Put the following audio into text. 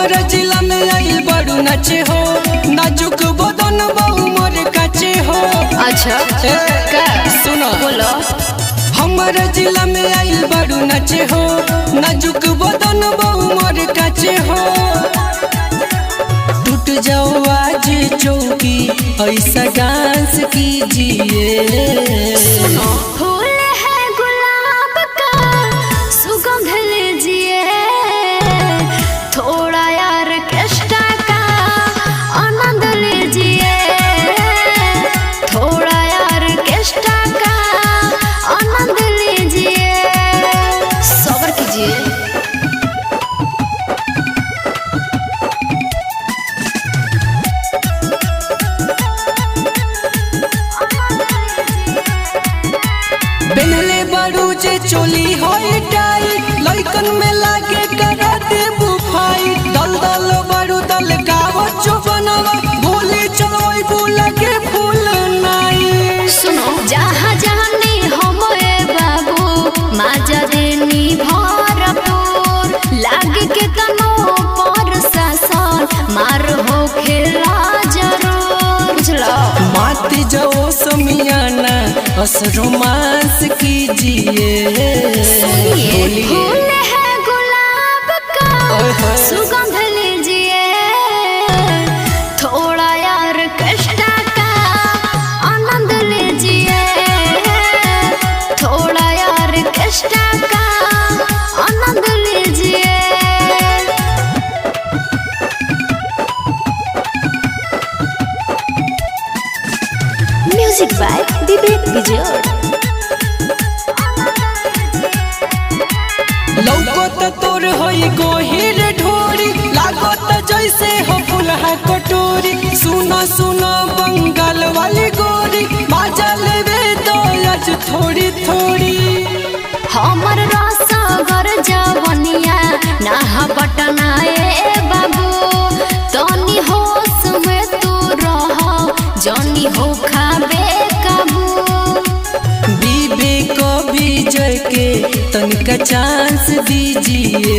हमारा जिला में आई बड़ू नाचे हो, नाजुक बदन बहु मोर काचे हो। अच्छा का सुनो बोलो। हमारा जिला में आई बड़ू नाचे हो, नाजुक बदन बहु मोर काचे हो। टूट जाओ आज चौकी ऐसा डांस कीजिए। फूल है गुलाब का सुगंध लीजिए, थोड़ा यार केस्टा का आनंद लीजिए, थोड़ा यार केस्टा का आनंद लीजिए। सब्र कीजिए। बेनले बारू जे चोली होई टाई, लइकन में लागे करा देबू फाई। दल दल बारू दल गावो जो बनवा, भूली चलोई बुला के फूल नाई। सुनो जहाँ जानी हम बाबू माजा देनी भरपूर, लाग के तनो पर सासन मार हो खेला जरूर। बुझलो माती जाओ समियाना बस रोमांस कीजिए। फूल है गुलाब का सुगंध लीजिए, थोड़ा यार कष्टा का आनंद लीजिए, थोड़ा यार कष्टा का आनंद लीजिए। म्यूजिक बाय विवेक विजय। लौकत तोर होई गोहिर ढोरी, लागत जैसे हो फुलहा कटोरी। सुना सुना बंगाल वाली गोरी, बाजा लेवे तो आज थोड़ी थोड़ी। हमर रसगर जवनिया ना बटनाए बाबू, तनी होश में तू रह जनी हो खाबे काबू। विवेक विजय के तनिका चांस दीजिए।